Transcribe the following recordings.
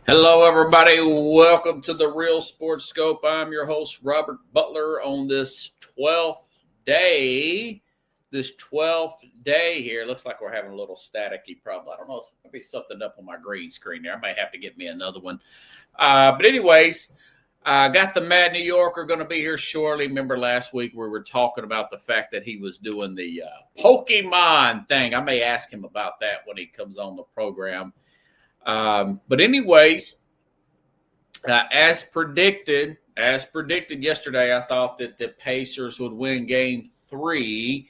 Hello, everybody. Welcome to the Real Sports Scope. I'm your host, Robert Butler, on this 12th day. This 12th day here. Looks like we're having a little staticky problem. I don't know. It's going to be something up on my green screen there. I may have to get me another one. But anyways, I got the Mad New Yorker going to be here shortly. Remember last week we were talking about the fact that he was doing the Pokemon thing. I may ask him about that when he comes on the program. But anyways, as predicted yesterday, I thought that the Pacers would win Game 3.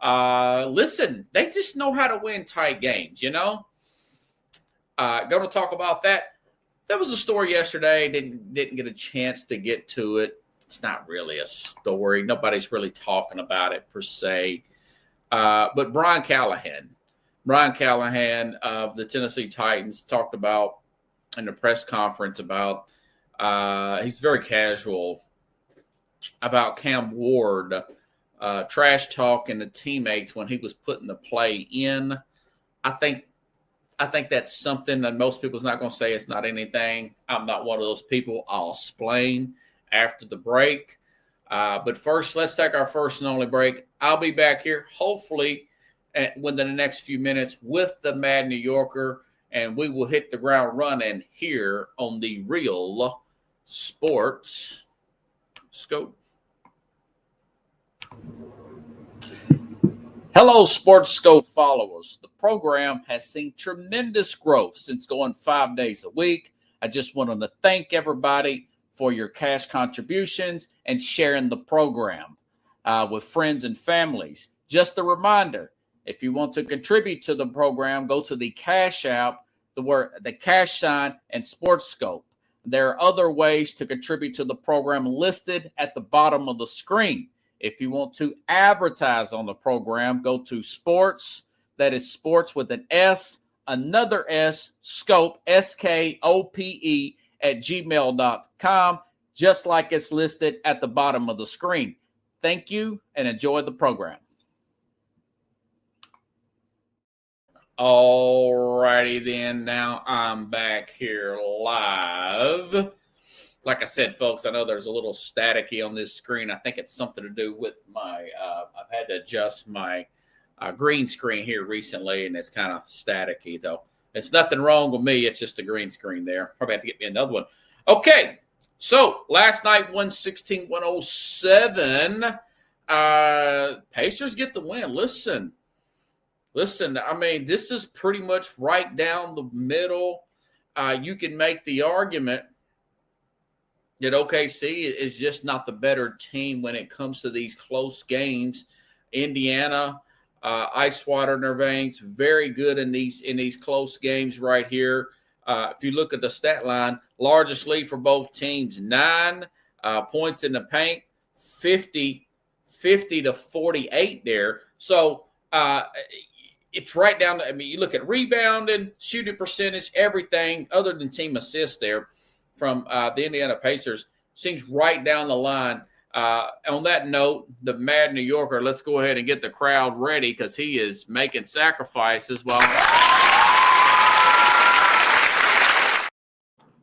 Listen, they just know how to win tight games, you know. Going to talk about that. There was a story yesterday. Didn't get a chance to get to it. It's not really a story. Nobody's really talking about it per se. But Brian Callahan of the Tennessee Titans talked about in the press conference about he's very casual about Cam Ward trash talking the teammates when he was putting the play in. I think that's something that most people's not going to say it's not anything. I'm not one of those people. I'll explain after the break. But first, let's take our first and only break. I'll be back here hopefully within the next few minutes with the Mad New Yorker, and we will hit the ground running here on the Real Sports Scope. Hello, Sports Scope followers. The program has seen tremendous growth since going 5 days a week. I just wanted to thank everybody for your cash contributions and sharing the program with friends and families. Just a reminder, if you want to contribute to the program, go to the Cash App, the cash sign, and Sports Scope. There are other ways to contribute to the program listed at the bottom of the screen. If you want to advertise on the program, go to Sports, that is Sports with an S, another S, Scope, SKOPE, at gmail.com, just like it's listed at the bottom of the screen. Thank you and enjoy the program. All righty then. Now I'm back here live. Like I said, folks, I know there's a little staticky on this screen. I think it's something to do with my I've had to adjust my green screen here recently, and it's kind of staticky, though. It's nothing wrong with me. It's just a green screen there. Probably have to get me another one. Okay, so last night, 116-107. Pacers get the win. Listen, I mean, this is pretty much right down the middle. You can make the argument that OKC is just not the better team when it comes to these close games. Indiana, ice water in their veins, very good in these close games right here. If you look at the stat line, largest lead for both teams, 9 points in the paint, 50 to 48 there. So it's right down. I mean, you look at rebounding, shooting percentage, everything other than team assists there from the Indiana Pacers seems right down the line. On that note, the Mad New Yorker, let's go ahead and get the crowd ready because he is making sacrifices while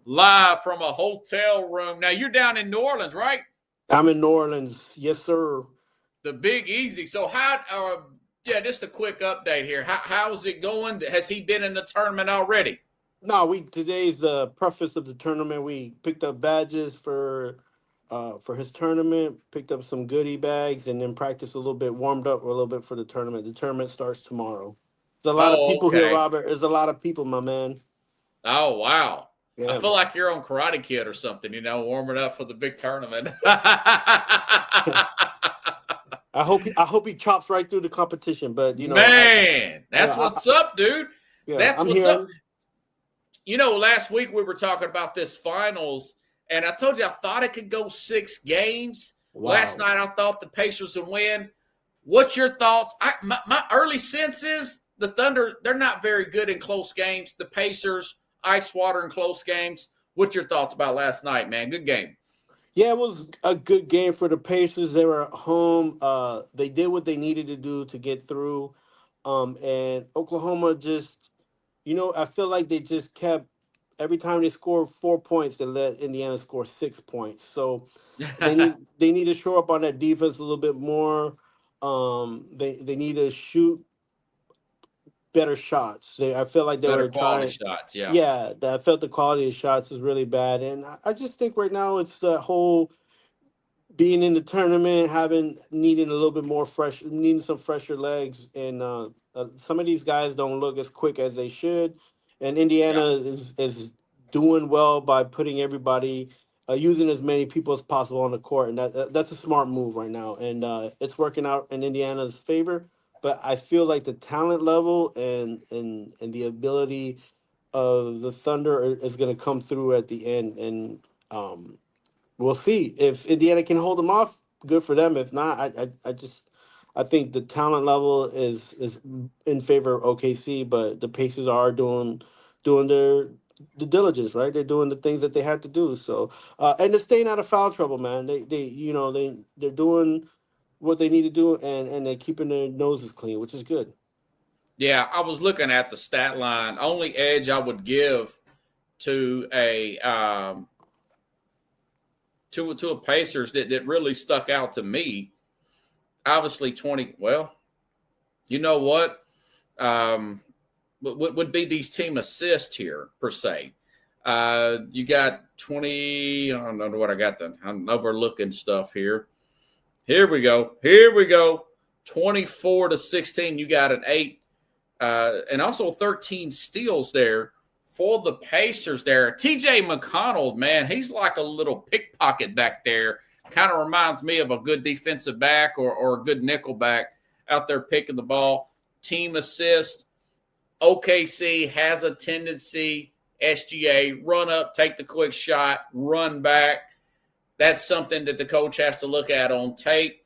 live from a hotel room. Now, you're down in New Orleans, right? I'm in New Orleans. Yes, sir. The Big Easy. So just a quick update here. How is it going? Has he been in the tournament already? No, today's the preface of the tournament. We picked up badges for his tournament, picked up some goodie bags, and then practiced a little bit, warmed up a little bit for the tournament. The tournament starts tomorrow. There's a lot of people here, Robert. There's a lot of people, my man. Oh, wow. Yeah. I feel like you're on Karate Kid or something, warming up for the big tournament. I hope he chops right through the competition, but man, that's what's up, dude. Yeah, that's I'm what's here. up. Last week we were talking about this finals, and I told you I thought it could go 6 games. Wow. Last night I thought the Pacers would win. What's your thoughts? My early sense is the Thunder, they're not very good in close games. The Pacers, ice water in close games. What's your thoughts about last night, man? Good game. Yeah, it was a good game for the Pacers. They were at home. They did what they needed to do to get through. And Oklahoma just, I feel like they just kept every time they score 4 points, they let Indiana score 6 points. So they need to show up on that defense a little bit more. They need to shoot better shots. I feel like they Better were quality trying. shots. Yeah. Yeah, I felt the quality of shots is really bad, and I just think right now it's the whole being in the tournament, having needing a little bit more fresh, needing some fresher legs, and some of these guys don't look as quick as they should. And Yeah. Indiana is doing well by putting everybody, using as many people as possible on the court, and that's a smart move right now, and it's working out in Indiana's favor. But I feel like the talent level and the ability of the Thunder is going to come through at the end, and um, we'll see if Indiana can hold them off. Good for them. If not, I think the talent level is in favor of OKC, but the Pacers are doing their the diligence, right? They're doing the things that they had to do. So and they're staying out of foul trouble, man. They're doing what they need to do, and they're keeping their noses clean, which is good. Yeah. I was looking at the stat line. Only edge I would give to a Pacers that really stuck out to me. Obviously, 20. Well, you know what? Would be these team assists here per se. You got 20. I don't know what I got. I'm overlooking stuff here. Here we go. 24-16. You got an 8, and also 13 steals there for the Pacers there. TJ McConnell, man, he's like a little pickpocket back there. Kind of reminds me of a good defensive back or a good nickel back out there picking the ball. Team assist. OKC has a tendency, SGA, run up, take the quick shot, run back. That's something that the coach has to look at on tape.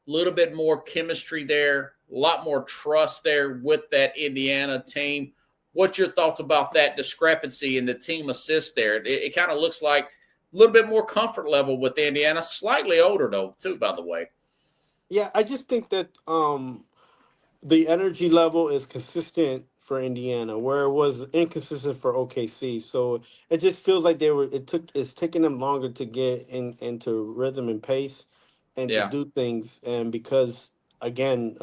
A little bit more chemistry there, a lot more trust there with that Indiana team. What's your thoughts about that discrepancy in the team assist there? It kind of looks like a little bit more comfort level with Indiana. Slightly older, though, too, by the way. Yeah, I just think that the energy level is consistent for Indiana, where it was inconsistent for OKC. So it just feels like it's taking them longer to get into rhythm and pace and to Yeah, do things. And because again,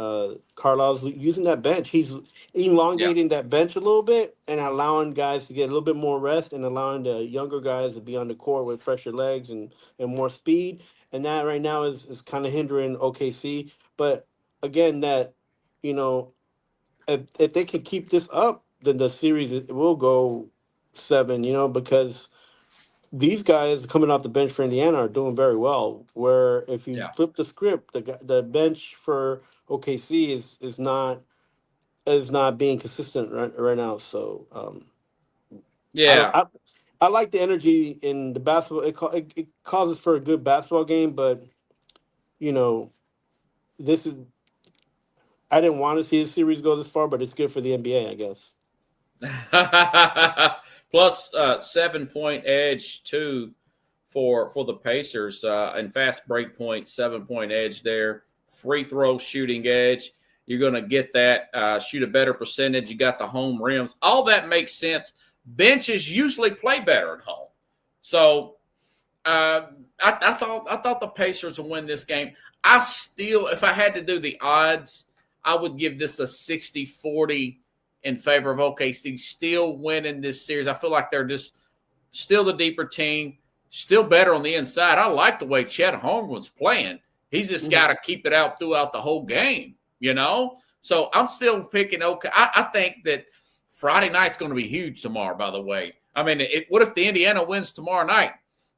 Carlisle's using that bench, he's yeah, elongating that bench a little bit and allowing guys to get a little bit more rest and allowing the younger guys to be on the court with fresher legs and more speed. And that right now is kind of hindering OKC. But again, that you know, if they can keep this up, then the series it will go 7. Because these guys coming off the bench for Indiana are doing very well. Where if you yeah, flip the script, the bench for OKC is not being consistent right now. So I, yeah. I I like the energy in the basketball. It causes for a good basketball game, but you know this is I didn't want to see the series go this far, but it's good for the NBA, I guess. Plus 7 point edge too for the Pacers and fast break point 7 point edge there. Free throw shooting edge. You're going to get that. Shoot a better percentage. You got the home rims. All that makes sense. Benches usually play better at home. So uh, I thought the Pacers would win this game. I still, if I had to do the odds, I would give this a 60-40 in favor of OKC still winning this series. I feel like they're just still the deeper team, still better on the inside. I like the way Chet Holmgren's playing. He's just got to keep it out throughout the whole game, you know? So I'm still picking OK. I think that Friday night's going to be huge tomorrow, by the way. I mean, what if the Indiana wins tomorrow night?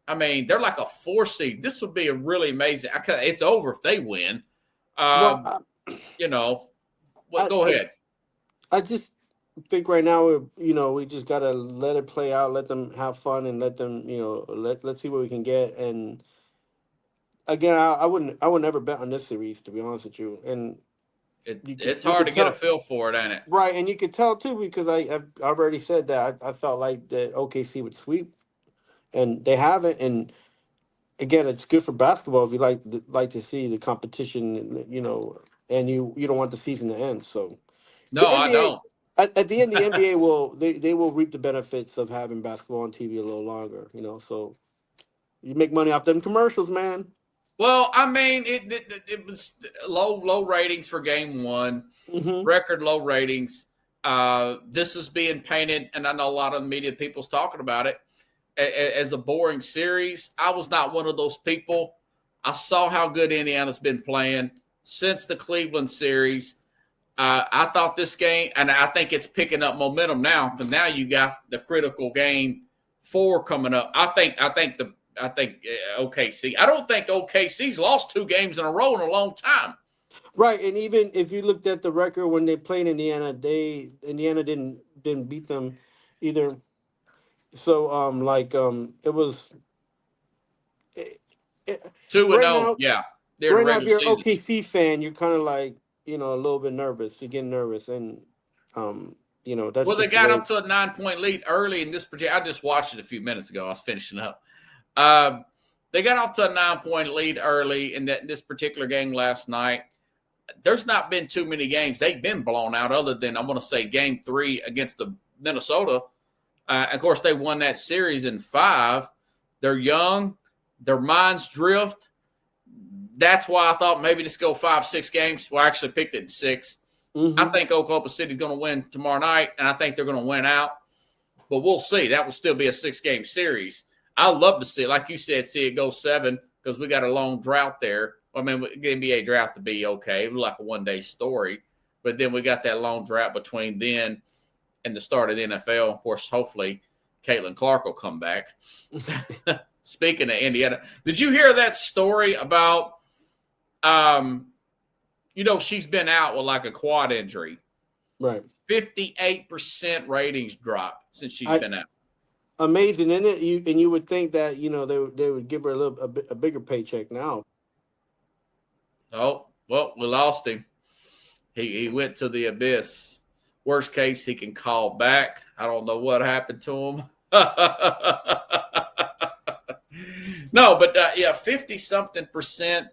I mean, they're like a 4 seed. This would be a really amazing. It's over if they win. Well, You know, I, go I ahead. I just think right now we just gotta let it play out, let them have fun, and let them let's see what we can get. And again, I would never bet on this series, to be honest with you. And It's you hard could to get a tell, feel for it, ain't it? right, and you could tell too because I've already said that I felt like that OKC would sweep, and they haven't. And again, it's good for basketball if you like to see the competition, and you don't want the season to end. So the No, I NBA don't. At the end, the NBA will they will reap the benefits of having basketball on TV a little longer. So you make money off them commercials, man. Well, I mean, it was low ratings for game one, Hmm. record low ratings. This is being painted, and I know a lot of the media people's talking about it as a boring series. I was not one of those people. I saw how good Indiana's been playing since the Cleveland series. I thought this game, and I think it's picking up momentum now. Because now you got the critical game 4 coming up. I think OKC. I don't think OKC's lost 2 games in a row in a long time. Right, and even if you looked at the record when they played Indiana, Indiana didn't beat them either. So it was it, it, 2 and right 0. now. Yeah, they're in the Right now, if regular you're an season. OKC fan, you're kind of like a little bit nervous. You're getting nervous, and that's Well, they just the got way. up to a 9-point lead early in this particular. I just watched it a few minutes ago. I was finishing up. They got off to a 9-point lead early in this particular game last night. There's not been too many games they've been blown out, other than I'm going to say Game 3 against the Minnesota. Of course, they won that series in 5. They're young, their minds drift. That's why I thought maybe just go 5-6 games. Well, I actually picked it in 6. Mm-hmm. I think Oklahoma City's going to win tomorrow night, and I think they're going to win out. But we'll see. That will still be a 6-game series. I'd love to see it, like you said, see it go 7 because we got a long drought there. I mean, the NBA drought to be okay. It was like a one-day story. But then we got that long drought between then and the start of the NFL. Of course, hopefully, Caitlin Clark will come back. Speaking of Indiana, did you hear that story about, she's been out with like a quad injury. Right. 58% ratings drop since she's been out. Amazing, isn't it? You would think that they would give her a bigger paycheck now. Oh, well, we lost him. He went to the abyss. Worst case, he can call back. I don't know what happened to him. No, but 50-something%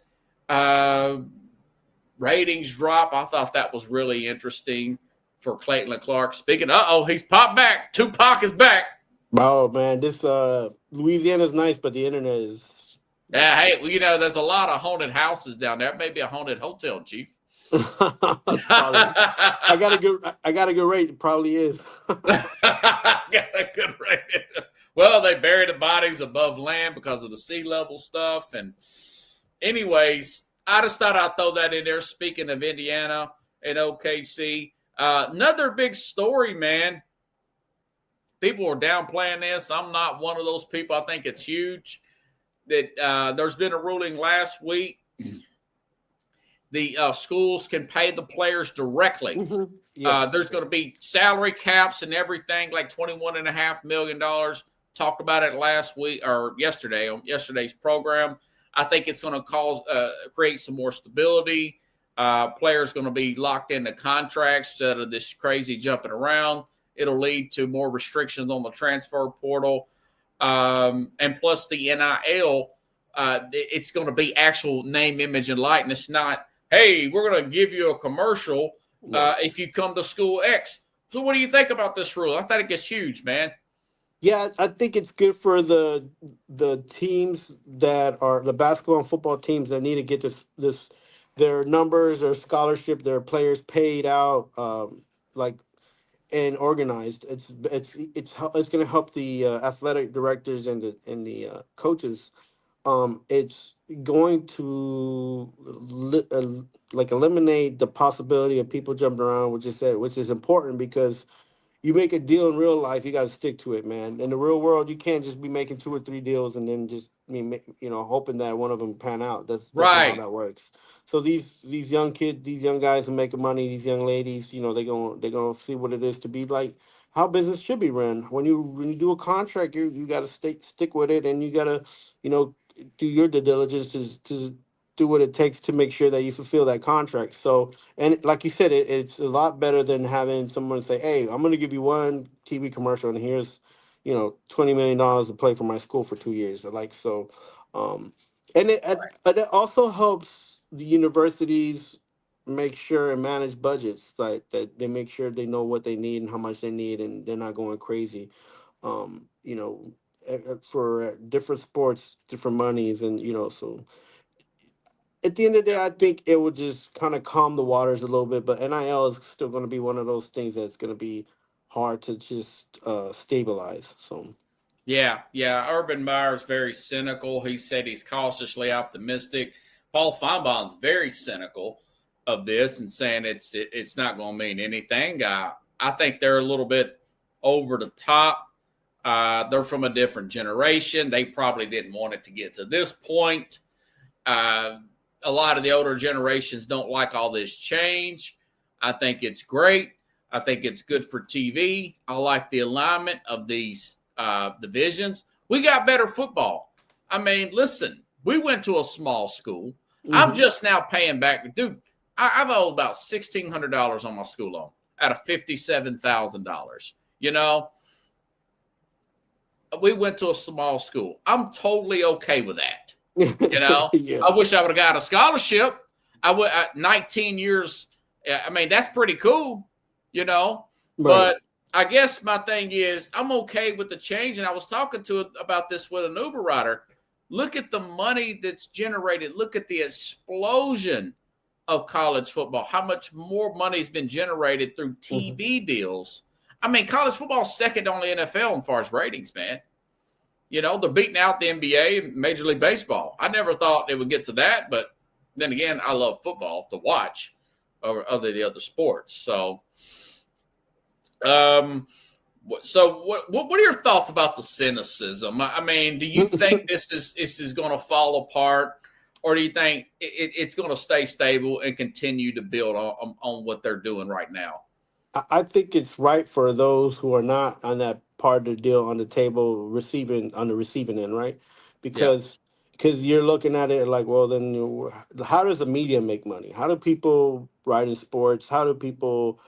ratings drop. I thought that was really interesting for Caitlin Clark. Speaking, he's popped back. Tupac is back. Oh man, this Louisiana's nice, but the internet is. Hey, there's a lot of haunted houses down there. Maybe a haunted hotel, Chief. I got a good rate. It probably is. Got a good rate. Well, they bury the bodies above land because of the sea level stuff. And anyways, I just thought I'd throw that in there. Speaking of Indiana and OKC, another big story, man. People are downplaying this. I'm not one of those people. I think it's huge that there's been a ruling last week. The schools can pay the players directly. Mm-hmm. Yes. There's going to be salary caps and everything, like $21.5 million. Talked about it last week or yesterday on yesterday's program. I think it's going to create some more stability. Players going to be locked into contracts instead of this crazy jumping around. It'll lead to more restrictions on the transfer portal. And plus the NIL, it's going to be actual name, image, and likeness, not, hey, we're going to give you a commercial if you come to school X. So what do you think about this rule? I thought it gets huge, man. Yeah, I think it's good for the teams that are the basketball and football teams that need to get this their numbers, their scholarship, their players paid out, and organized. It's going to help the athletic directors and the coaches. It's going to eliminate the possibility of people jumping around, which is important because you make a deal in real life, you got to stick to it, man. In the real world, you can't just be making 2 or 3 deals and then just hoping that one of them pan out. That's right. Not how that works. So these young kids, these young guys who making money, these young ladies, they're gonna see what it is to be like how business should be run. When you do a contract, you got to stick with it, and you got to do your due diligence to do what it takes to make sure that you fulfill that contract. So, and like you said, it's a lot better than having someone say, "Hey, I'm going to give you one TV commercial, and here's, $20 million to play for my school for 2 years." And it also helps the universities make sure and manage budgets, like that they make sure they know what they need and how much they need, and they're not going crazy. You know, for different sports, different monies, and so at the end of the day, I think it would just kind of calm the waters a little bit. But NIL is still going to be one of those things that's going to be hard to just stabilize. So Yeah, yeah. Urban Meyer's very cynical. He said he's cautiously optimistic. Paul Feinbaum's very cynical of this and saying it's not going to mean anything. I think they're a little bit over the top. They're from a different generation. They probably didn't want it to get to this point. A lot of the older generations don't like all this change. I think it's great. I think it's good for TV. I like the alignment of these divisions. We got better football. I mean, listen, we went to a small school. I'm just now paying back. Dude, I've owed about $1,600 on my school loan out of $57,000. You know, we went to a small school. I'm totally okay with that. You know, yeah, I wish I would have got a scholarship. I would 19 years. I mean, that's pretty cool, you know. right. But I guess my thing is I'm okay with the change. And I was talking about this with an Uber rider. Look at the money that's generated. Look at the explosion of college football. How much more money has been generated through TV deals. I mean, college football is second only NFL as far as ratings, man. You know, they're beating out the NBA and Major League Baseball. I never thought it would get to that, but then again, I love football to watch over the other sports. So, what are your thoughts about the cynicism? I mean, do you think this is going to fall apart, or do you think it's going to stay stable and continue to build on what they're doing right now? I think it's right for those who are not on that part of the deal on the table, receiving on the receiving end, right? Yeah, Because you're looking at it like, well, then how does the media make money? How do people write in sports? How do people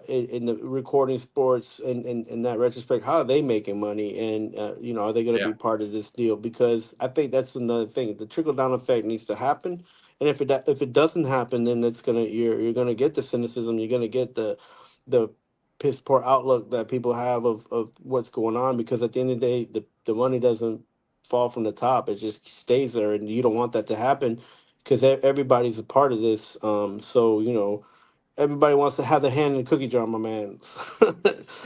in the recording sports and in that retrospect, how are they making money? And are they going to yeah, be part of this deal? Because I think that's another thing. The trickle down effect needs to happen. And if it doesn't happen, then you're gonna get the cynicism. You're gonna get the piss poor outlook that people have of what's going on, because at the end of the day, the money doesn't fall from the top. It just stays there, and you don't want that to happen because everybody's a part of this. So everybody wants to have the hand in the cookie jar, my man.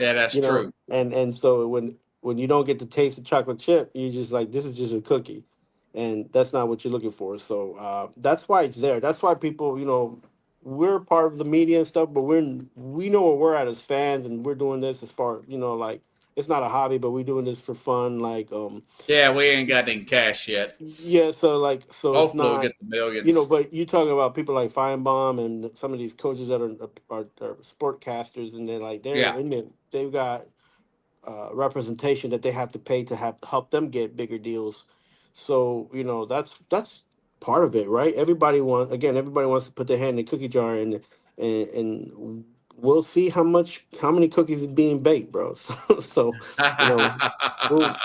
yeah. That's true. And so when you don't get to taste the chocolate chip, you just like, this is just a cookie, and that's not what you're looking for. So that's why it's there. That's why people, we're part of the media and stuff, but we know where we're at as fans, and we're doing this as far, like, it's not a hobby, but we're doing this for fun. Like, Yeah, we ain't got any cash yet. yeah, so it's Hopefully, we'll not, get the millions. but you talking about people like Feinbaum and some of these coaches that are sportcasters, and they're like, they're Yeah, in it. They've got representation that they have to pay to have help them get bigger deals. So that's part of it, right? Everybody wants to put their hand in the cookie jar, and we'll see how many cookies is being baked, bro. So we'll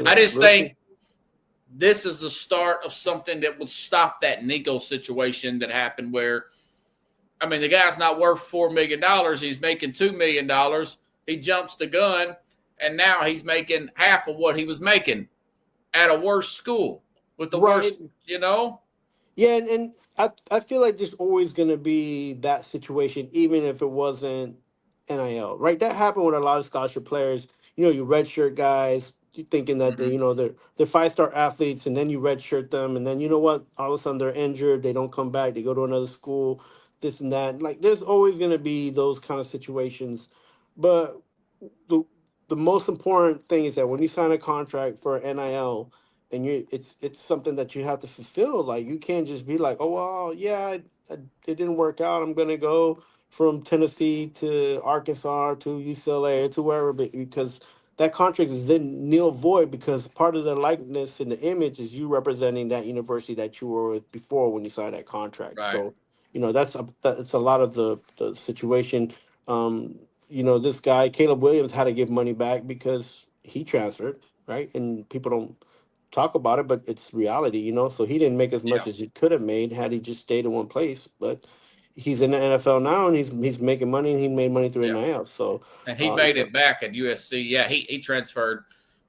I just we'll see. think this is the start of something that will stop that Nico situation that happened where, I mean, the guy's not worth $4 million. He's making $2 million. He jumps the gun, and now he's making half of what he was making at a worse school with the Right. worst, you know? Yeah, and I feel like there's always going to be that situation, even if it wasn't NIL, right? That happened with a lot of scholarship players. You redshirt guys, you thinking that Mhm. they're 5-star athletes, and then you redshirt them, and then you know what? All of a sudden they're injured, they don't come back, they go to another school, this and that. Like, there's always going to be those kind of situations, but the the most important thing is that when you sign a contract for NIL, and it's something that you have to fulfill. Like, you can't just be like, oh well, yeah, it didn't work out. I'm gonna go from Tennessee to Arkansas to UCLA or to wherever, because that contract is then nil void, because part of the likeness and the image is you representing that university that you were with before when you signed that contract. Right. So that's a lot of the situation. Um, this guy, Caleb Williams, had to give money back because he transferred, right? And people don't talk about it, but it's reality. So he didn't make as Yeah. much as he could have made had he just stayed in one place. But he's in the NFL now, and he's making money, and he made money through Yeah. NIL. So, And he you made know, it back at USC. Yeah, he transferred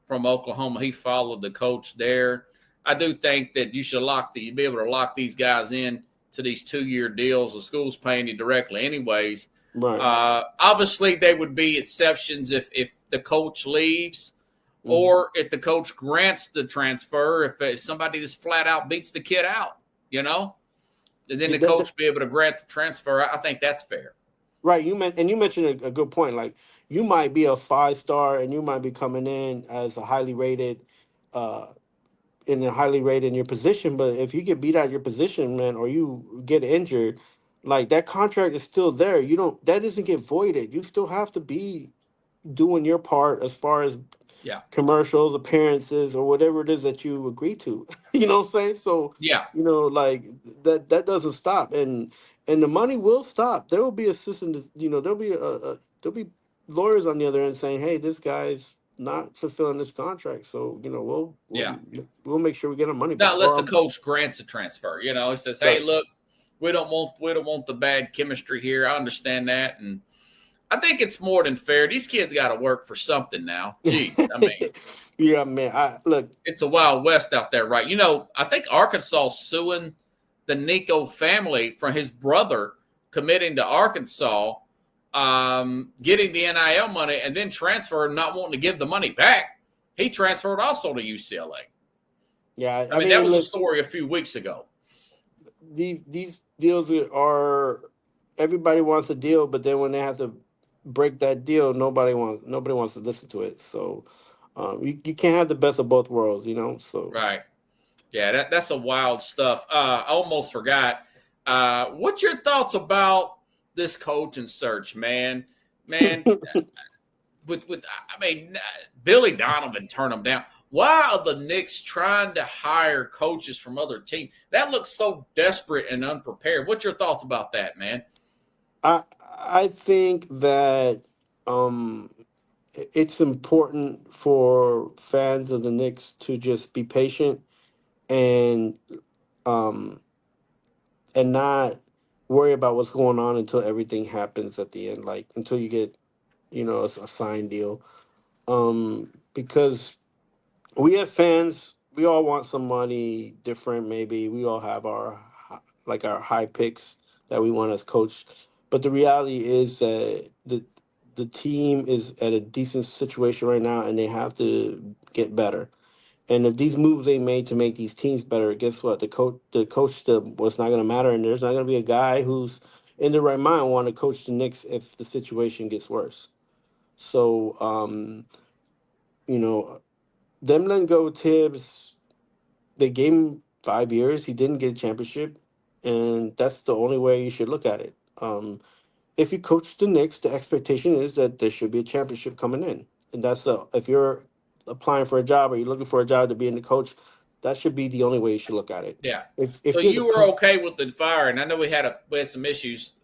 from Oklahoma. He followed the coach there. I do think that you should be able to lock these guys in to these 2-year deals. The school's paying you directly, anyways. right. Obviously, there would be exceptions if the coach leaves, Hmm. or if the coach grants the transfer. If somebody just flat out beats the kid out, and then Yeah, the coach be able to grant the transfer. I think that's fair. right. You mentioned a good point. Like, you might be a 5-star, and you might be coming in as a highly rated, uh, highly rated in your position. But if you get beat out of your position, man, or you get injured, like, that contract is still there. You don't That doesn't get voided. You still have to be doing your part as far as Yeah, commercials, appearances, or whatever it is that you agree to. You know what I'm saying? So, yeah, like, that doesn't stop, and the money will stop. There will be a system. There'll be lawyers on the other end saying, "Hey, this guy's not fulfilling this contract, so yeah. we'll make sure we get our money Not back." unless the coach grants a transfer. He says, "Hey, Right. look, we don't want the bad chemistry here. I understand that, and I think it's more than fair. These kids got to work for something now. Geez, I mean, Yeah, man. I look. it's a wild west out there, right? I think Arkansas suing the Nico family for his brother committing to Arkansas, getting the NIL money, and then transferring, not wanting to give the money back. He transferred also to UCLA. Yeah, I I mean, that mean, was a look, story a few weeks ago. these deals are everybody wants a deal, but then when they have to break that deal, nobody wants to listen to it. So, you can't have the best of both worlds, So, Right. Yeah, that's a wild stuff. I almost forgot. What's your thoughts about this coaching search, man? Man, with I mean, Billy Donovan turned them down. Why are the Knicks trying to hire coaches from other teams? That looks so desperate and unprepared. What's your thoughts about that, man? I think that, um, it's important for fans of the Knicks to just be patient, and um not worry about what's going on until everything happens at the end, like until you get, a signed deal. Because we as fans, we all want somebody different. Maybe we all have our high picks that we want as coach, but the reality is that the team is at a decent situation right now, and they have to get better. And if these moves they made to make these teams better, guess what? The coach still was not going to matter, and there's not going to be a guy who's in the right mind want to coach the Knicks if the situation gets worse. So, you know, them letting go Tibbs, they gave him 5 years. He didn't get a championship, and that's the only way you should look at it. If you coach the Knicks, the expectation is that there should be a championship coming in, and if you're applying for a job or you're looking for a job to be in the coach, that should be the only way you should look at it. Yeah. So If you're the you were okay with the firing? I know we had some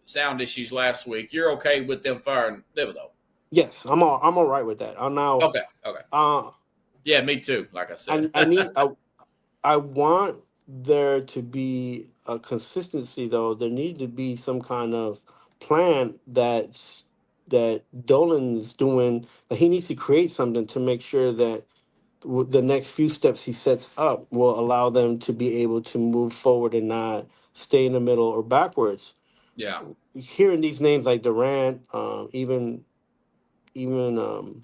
sound issues last week. You're okay with them firing Thibodeau? Yes, I'm all right with that. I'm now. Okay. Okay. Uh, Yeah, me too. Like I said. I want there to be a consistency, though. There needs to be some kind of plan that Dolan's doing. That he needs to create something to make sure that the next few steps he sets up will allow them to be able to move forward and not stay in the middle or backwards. Yeah. Hearing these names like Durant, even Giannis,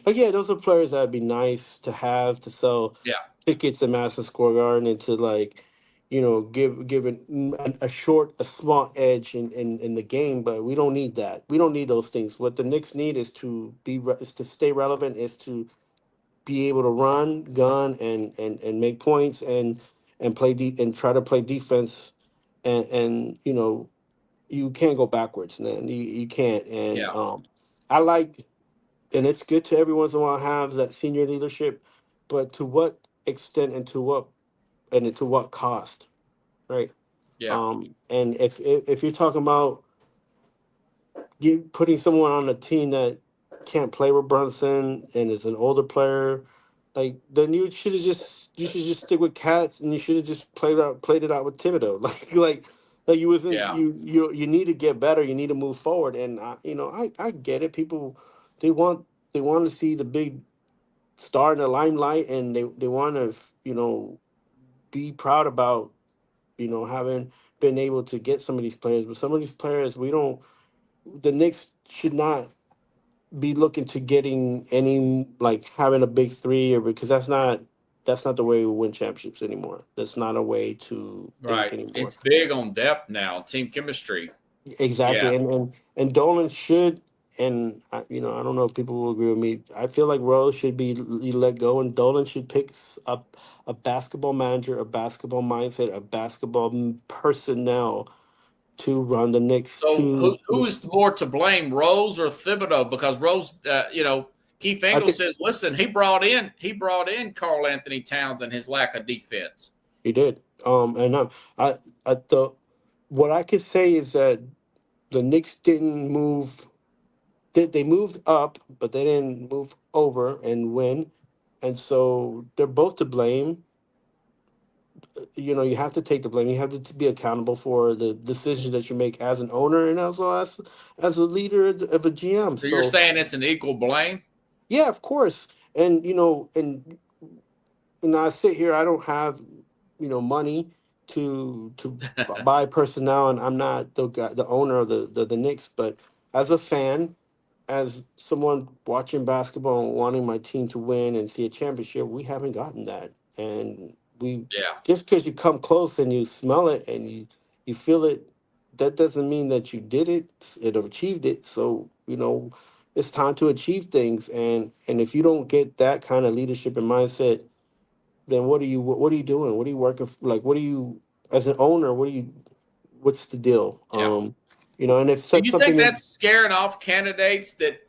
like, yeah, those are players that'd be nice to have to sell Yeah. tickets at Madison Square Garden, and to, like, give a small edge in the game. But we don't need that. We don't need those things. What the Knicks need is to stay relevant, is to be able to run, gun, and make points, and and try to play defense, and you can't go backwards, man. You can't. And Yeah. I like, and it's good to every once in a while have that senior leadership, but to what extent, and to what cost, right? Yeah. And if you're talking about putting someone on a team that can't play with Brunson and is an older player, like, then you should just stick with Cats, and you should have just played it out with Thibodeau. Like, Like you wasn't Yeah. you need to get better. You need to move forward. And I get it. People they want they want to see the big star in the limelight, and they want to be proud about having been able to get some of these players. But some of these players, we don't. The Knicks should not be looking to getting any like having a big three, or because that's not the way we win championships anymore. That's not a way to think Right. anymore. It's big on depth now, team chemistry. Exactly, Yeah. and Dolan should, and I don't know if people will agree with me. I feel like Rose should be let go, and Dolan should pick up a basketball manager, a basketball mindset, a basketball personnel to run the Knicks So to. who is more to blame, Rose or Thibodeau? Because Rose, Keith I Engel think says, listen, he brought in Carl Anthony Towns and his lack of defense. he did. And I the what I could say is that the Knicks didn't move. They moved up, but they didn't move over and win, and so they're both to blame. You have to take the blame. You have to be accountable for the decisions that you make as an owner and also as a leader of a GM. So you're So saying it's an equal blame? yeah, of course. And I sit here. I don't have money to buy personnel, and I'm not the owner of the Knicks. But as a fan, as someone watching basketball and wanting my team to win and see a championship, we haven't gotten that. And we Yeah. just because you come close and you smell it and you feel it, that doesn't mean that you did it and achieved it. So it's time to achieve things. And if you don't get that kind of leadership and mindset, then what are you doing? What are you working for? Like, what are you as an owner? What's the deal? Yeah. And if Do such you think something that's scaring off candidates that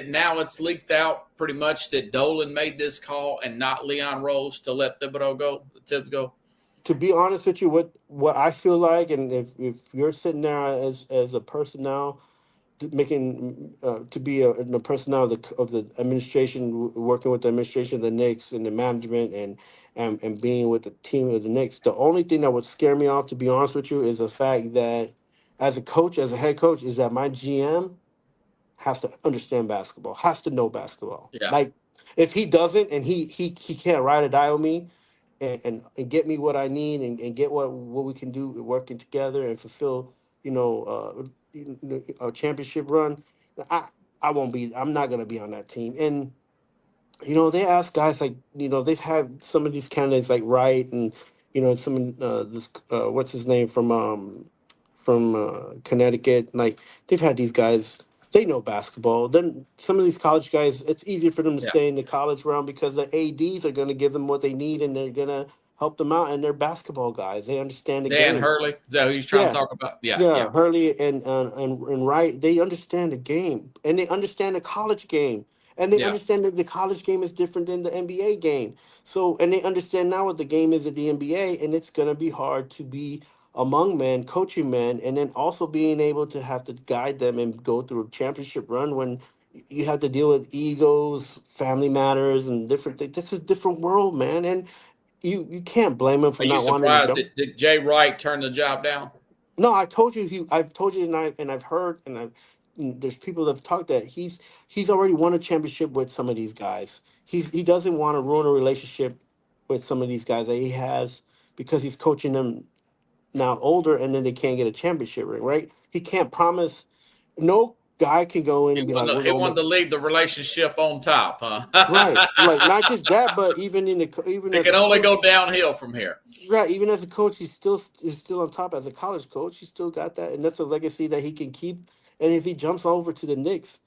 now it's leaked out pretty much that Dolan made this call and not Leon Rose to let Thibodeau go? Tibbs go? to be honest with you, what I feel like, and if you're sitting there as a personnel making to be in the personnel of the administration, working with the administration of the Knicks and the management and being with the team of the Knicks, the only thing that would scare me off, to be honest with you, is the fact that as a coach, as a head coach, is that my GM has to understand basketball, has to know basketball. Yeah. Like if he doesn't and he can't ride or die with me and get me what I need and get what we can do working together and fulfill, a championship run, I won't be. I'm not gonna be on that team. And they ask guys like they've had some of these candidates like Wright and some this what's his name from Connecticut. Like they've had these guys. They know basketball. Then some of these college guys, it's easier for them to Yeah. stay in the college realm because the ads are going to give them what they need and they're going to help them out. And they're basketball guys. They understand the Dan game. Hurley, is that who he's trying to Yeah, talk about? Yeah. Yeah. yeah, Hurley and Wright, they understand the game and they understand the college game. And they Yeah. understand that the college game is different than the NBA game. So, and they understand now what the game is at the NBA, and it's going to be hard to be among men, coaching men, and then also being able to have to guide them and go through a championship run when you have to deal with egos, family matters, and different things. This is a different world, man. And you can't blame them for Are you not wanting to surprised jump. that did Jay Wright turn the job down? No, I told you I've told you and I've heard there's people that have talked that he's already won a championship with some of these guys. He doesn't want to ruin a relationship with some of these guys that he has because he's coaching them now older and then they can't get a championship ring, right? He can't promise. No guy can go in He and be like, wanted, we're he going wanted to. to leave the relationship on top, Right, huh? like not just that, but even It as a can only go coach. downhill from here. Right, even as a coach, he's still on top. As a college coach, he still got that, and that's a legacy that he can keep. And if he jumps over to the Knicks,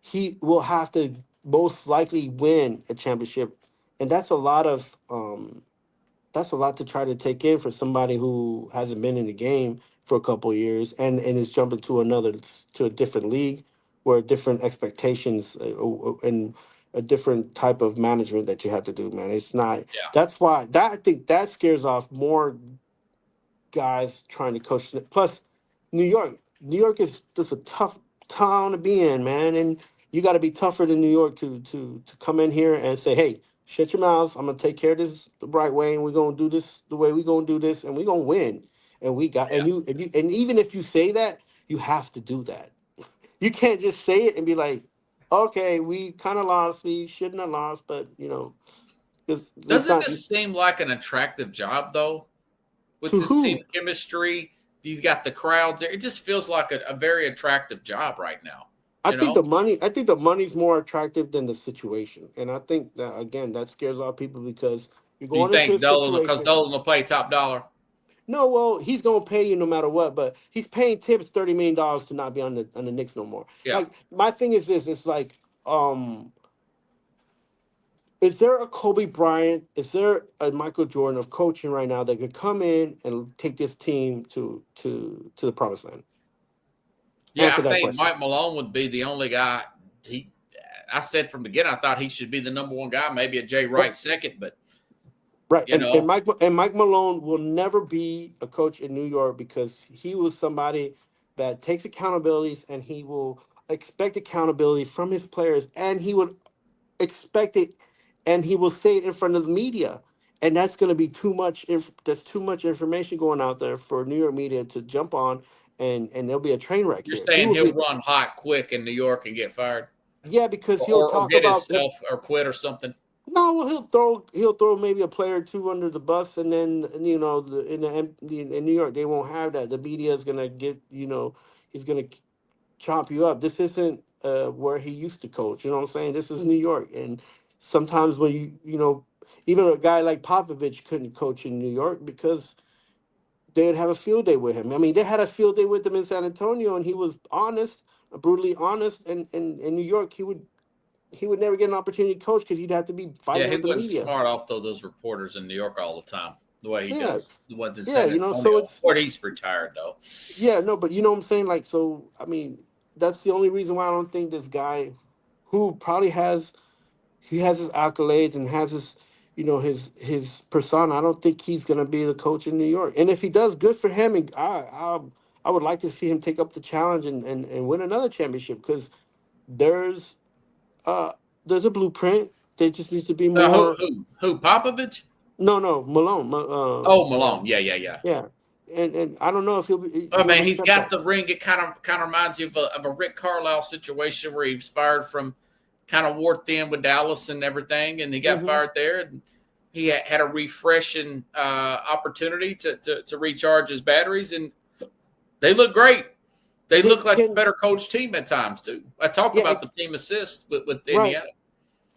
he will have to most likely win a championship, and that's a lot to try to take in for somebody who hasn't been in the game for a couple of years and is jumping to a different league where different expectations and a different type of management that you have to do, man. It's not. Yeah. That's why I think that scares off more guys trying to coach. Plus, New York is just a tough town to be in, man, and you got to be tougher than New York to come in here and say, hey, shut your mouths. I'm gonna take care of this the right way, and we're gonna do this the way we're gonna do this, and we're gonna win. and we got Yeah. and even if you say that, you have to do that. You can't just say it and be like, okay, we kind of lost, we shouldn't have lost, but it's Doesn't not this seem like an attractive job though? With to this team who. chemistry, you've got the crowds there. It just feels like a very attractive job right now. I You think know, the money. I think the money's more attractive than the situation, and I think that again that scares a lot of people because you're do you going into a think Dolan because situation. Dolan will play top dollar? No, well, he's gonna pay you no matter what, but he's paying Tibbs $30 million to not be on the Knicks no more. Yeah. Like my thing is this: it's like, is there a Kobe Bryant? Is there a Michael Jordan of coaching right now that could come in and take this team to the promised land? Yeah, Answer I that think question. Mike Malone would be the only guy. I said from the beginning, I thought he should be the number one guy, maybe a Jay Right, Wright second, but right, you know, and Mike Malone will never be a coach in New York because he was somebody that takes accountabilities and he will expect accountability from his players, and he would expect it, and he will say it in front of the media, and that's going to be too much. That's too much information going out there for New York media to jump on, and there'll be a train wreck you're here. He saying will he'll be, run hot quick in New York and get fired, yeah, because or, he'll or, or talk get about himself or quit or something. no, well, he'll throw maybe a player or two under the bus, and then in New York they won't have that. The media is gonna get he's gonna chop you up. This isn't where he used to coach. You know what I'm saying? This is New York, and sometimes when even a guy like Popovich couldn't coach in New York because they'd have a field day with him. I mean, they had a field day with him in San Antonio, and he was honest, brutally honest, and in New York he would never get an opportunity to coach because he'd have to be Yeah, fighting he with the wasn't media. smart off those reporters in New York all the time, the way he Yeah, does the ones in yeah, San so Antonio. it's Where he's retired though. yeah, no, but you know what I'm saying? Like, so I mean, that's the only reason why I don't think this guy who probably has his accolades and has his persona. I don't think he's gonna be the coach in New York. And if he does, good for him. And I would like to see him take up the challenge and win another championship because there's uh there's a blueprint. There just needs to be Who more. who Popovich? No, Malone. Oh, Malone. Yeah, yeah, yeah. Yeah, and I don't know if I he'll mean, he's accept got that. the ring. It kind of reminds you of a Rick Carlisle situation where he was fired from kind of war thin with Dallas and everything, and he got Hmm. fired there. And he had a refreshing opportunity to recharge his batteries, and they look great. They Can, look like a can better coach team at times too. I talked yeah, about the team assist with right. Indiana.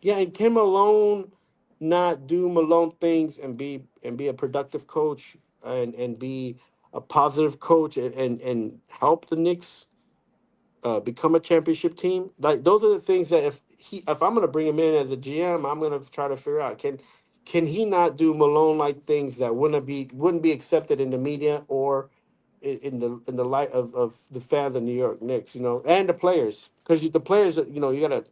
Yeah, and can Malone not do Malone things and be a productive coach and be a positive coach and help the Knicks become a championship team? Like those are the things that if I'm gonna bring him in as a GM, I'm gonna try to figure out can he not do Malone like things that wouldn't be accepted in the media or in the light of the fans of New York Knicks, and the players, because the players that you gotta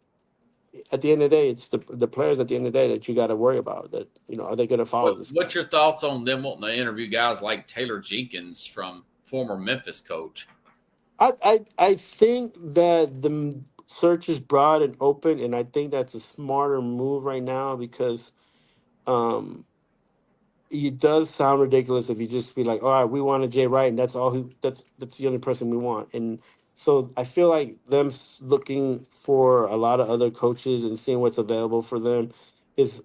at the end of the day, it's the players at the end of the day that you got to worry about. That are they going to follow this guy? What's your thoughts on them wanting to interview guys like Taylor Jenkins from former Memphis coach? I think that the search is broad and open, and I think that's a smarter move right now because um, it does sound ridiculous if you just be like, all right, we want a Jay Wright, and that's all who that's the only person we want. And so I feel like them looking for a lot of other coaches and seeing what's available for them is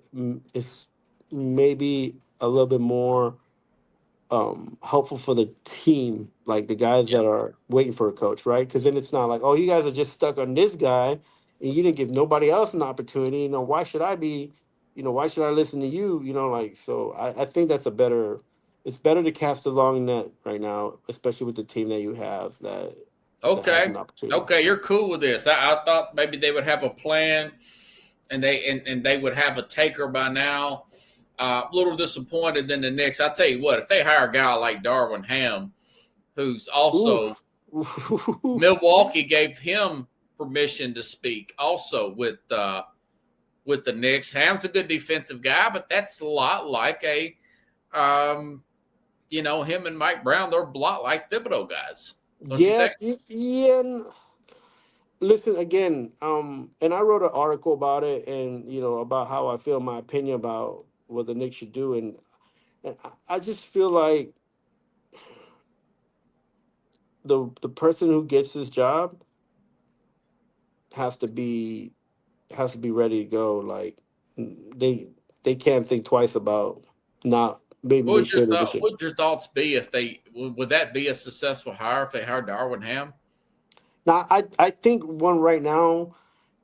maybe a little bit more helpful for the team, like the guys Yeah. that are waiting for a coach, right? Because then it's not like, oh, you guys are just stuck on this guy, and you didn't give nobody else an opportunity. Why should I be? Why should I listen to you? Like so. I think that's a better. It's better to cast a long net right now, especially with the team that you have that has Okay. an opportunity. Okay, you're cool with this. I thought maybe they would have a plan and they would have a taker by now. A little disappointed than the Knicks. I tell you what, if they hire a guy like Darwin Ham, who's also Oof. Milwaukee gave him permission to speak also with the Knicks. Ham's a good defensive guy, but that's a lot like um, him and Mike Brown, they're a lot like Thibodeau guys. Don't you Yeah, think? yeah. Listen again, and I wrote an article about it, and about how I feel, my opinion about what the Knicks should do, and I just feel like the person who gets this job has to be ready to go. Like they can't think twice about not maybe they should or they should. What would your thoughts be if they would that be a successful hire if they hired Darwin Ham? Now I think one right now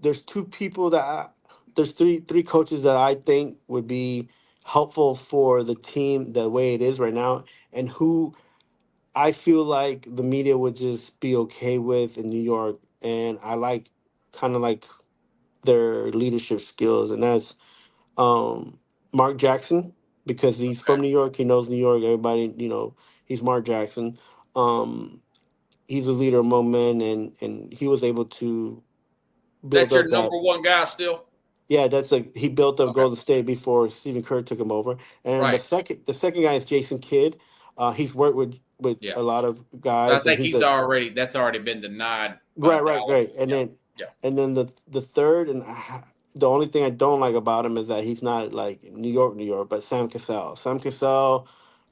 there's two people there's three coaches that I think would be helpful for the team the way it is right now, and who I feel like the media would just be okay with in New York, and I like kind of like their leadership skills, and that's um, Mark Jackson because he's Okay. from New York. He knows New York. Everybody, he's Mark Jackson. Um, he's a leader among men, and he was able to build That's your up that. number one guy still? Yeah, he built up Okay. Golden State before Stephen Kerr took him over. And Right. the second guy is Jason Kidd. He's worked with Yeah. a lot of I guys. think that's already been denied. Right. And Yeah. then the third the only thing I don't like about him is that he's not like New York, but Sam Cassell. Sam Cassell.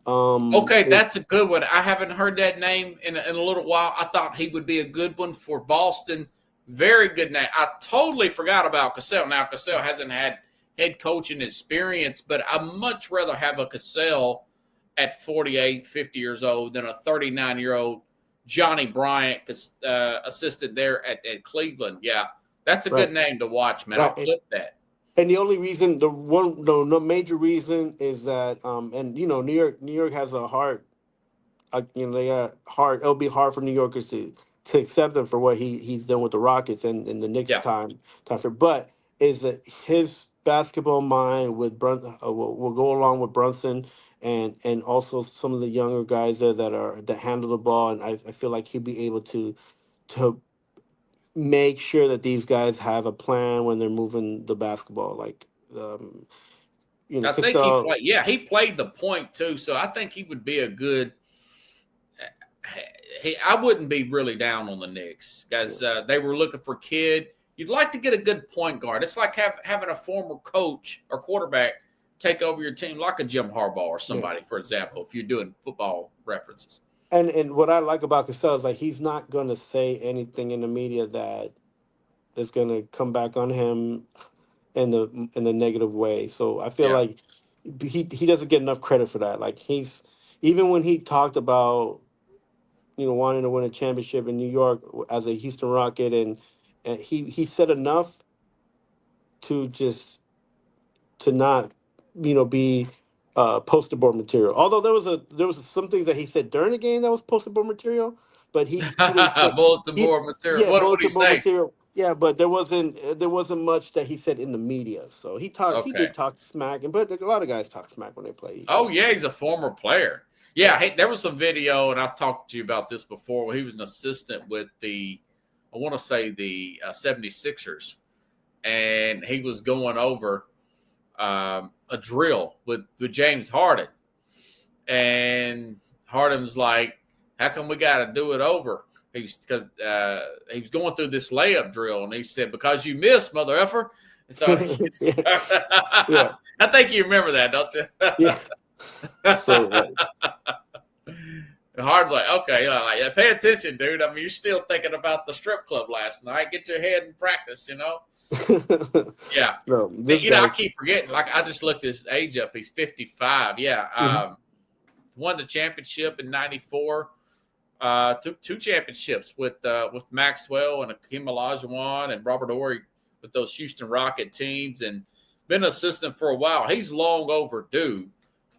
Okay, that's a good one. I haven't heard that name in a little while. I thought he would be a good one for Boston. Very good name. I totally forgot about Cassell. Now, Cassell hasn't had head coaching experience, but I'd much rather have a Cassell at 48, 50 years old than a 39-year-old Johnny Bryant assistant there at Cleveland. Yeah, that's a good name to watch, man. Right. I'll flip that. And the only reason, the major reason is that, and New York has a heart. They got hard. It'll be hard for New Yorkers to accept him for what he's done with the Rockets and the Knicks time. But is that his basketball mind with will go along with Brunson and also some of the younger guys there that handle the ball, and I feel like he'll be able to make sure that these guys have a plan when they're moving the basketball. Like, I think he played. Yeah, he played the point too, so I think he would be a good. I wouldn't be really down on the Knicks because they were looking for Kidd. You'd like to get a good point guard. It's like having a former coach or quarterback take over your team, like a Jim Harbaugh or somebody, for example, if you're doing football references. And what I like about Cassell is like he's not going to say anything in the media that is going to come back on him in the negative way. So I feel like he doesn't get enough credit for that. Like even when he talked about wanting to win a championship in New York as a Houston Rocket, and he said enough to not be poster board material. Although there was some things that he said during the game that was poster board material, but he bulletin board material. Yeah, what would he say? Material. Yeah, but there wasn't much that he said in the media. So he did talk smack, but a lot of guys talk smack when they play. Oh yeah, he's a former player. Yeah, hey, there was some video, and I've talked to you about this before, where he was an assistant with the 76ers, and he was going over a drill with James Harden. And Harden's like, how come we got to do it over? Because he was going through this layup drill, and he said, because you missed, mother effer. And so I think you remember that, don't you? Yeah. So, and Harden's like, okay, pay attention, dude. I mean, you're still thinking about the strip club last night. Get your head in practice, Yeah. No, I keep forgetting. Like, I just looked his age up. He's 55. Yeah. Won the championship in '94. Two championships with Maxwell and Hakeem Olajuwon and Robert Horry with those Houston Rocket teams, and been an assistant for a while. He's long overdue.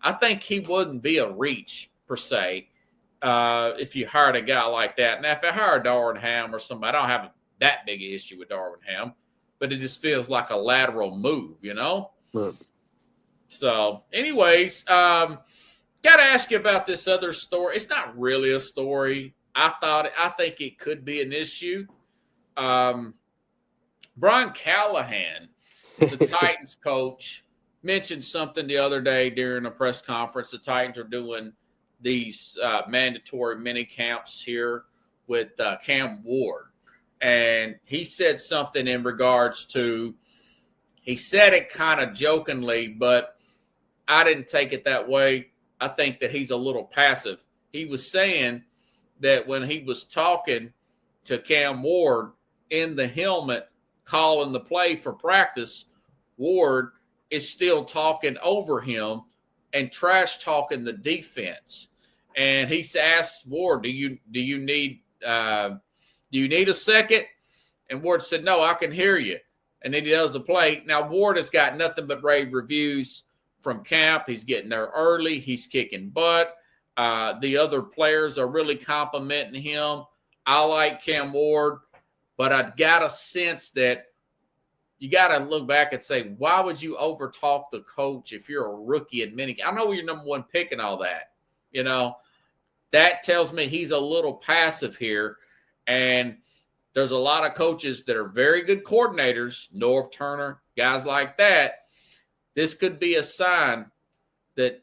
I think he wouldn't be a reach per se if you hired a guy like that. Now, if I hired Darwin Ham or somebody, I don't have that big an issue with Darwin Ham, but it just feels like a lateral move, Right. So, anyways, got to ask you about this other story. It's not really a story. I think it could be an issue. Brian Callahan, the Titans coach, mentioned something the other day during a press conference. The Titans are doing these mandatory mini camps here with Cam Ward. And he said something in regards to, he said it kind of jokingly, but I didn't take it that way. I think that he's a little passive. He was saying that when he was talking to Cam Ward in the helmet, calling the play for practice, Ward is still talking over him and trash talking the defense. And he asked Ward, "Do you need a second?" And Ward said, "No, I can hear you." And then he does the play. Now Ward has got nothing but rave reviews from camp. He's getting there early. He's kicking butt. The other players are really complimenting him. I like Cam Ward, but I've got a sense that you got to look back and say, why would you overtalk the coach if you're a rookie in mini? I know you're number one pick and all that. That tells me he's a little passive here. And there's a lot of coaches that are very good coordinators, Norv Turner, guys like that. This could be a sign that,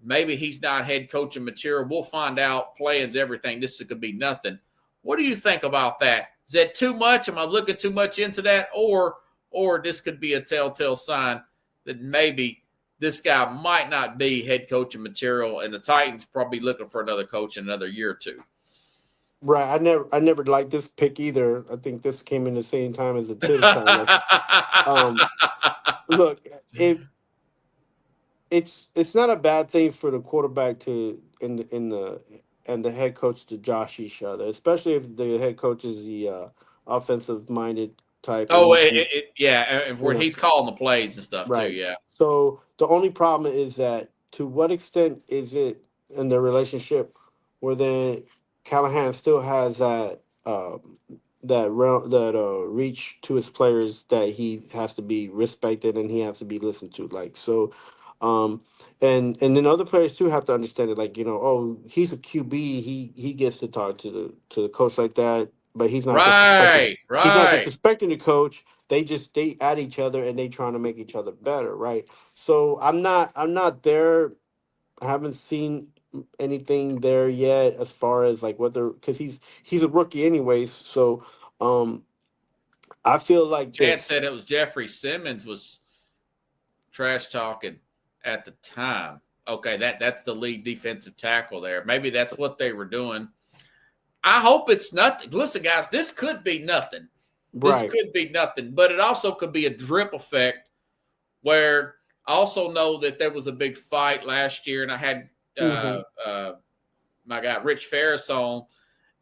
maybe he's not head coaching material. We'll find out. Plans, everything. This could be nothing. What do you think about that? Is that too much? Am I looking too much into that? Or this could be a telltale sign that maybe this guy might not be head coaching material, and the Titans probably looking for another coach in another year or two. Right. I never liked this pick either. I think this came in the same time as the Tibbs time. Look, it's not a bad thing for the quarterback to and the head coach to josh each other, especially if the head coach is the offensive minded type. Oh, and where he's calling the plays and stuff right. too. Yeah. So the only problem is that to what extent is it in the relationship where then Callahan still has that reach to his players that he has to be respected and he has to be listened to, and then other players too have to understand it, he's a QB, he gets to talk to the coach like that, but he's not right. He's not disrespecting the coach. They add each other and they trying to make each other better, right? So I'm not there. I haven't seen anything there yet as far as whether, because he's a rookie anyways. So I feel like Chad said it was Jeffrey Simmons was trash talking at the time. Okay, that's the lead defensive tackle there. Maybe that's what they were doing. I hope it's nothing. Listen, guys, this could be nothing. This could be nothing, but it also could be a drip effect where I also know that there was a big fight last year, and I had my guy Rich Ferris on,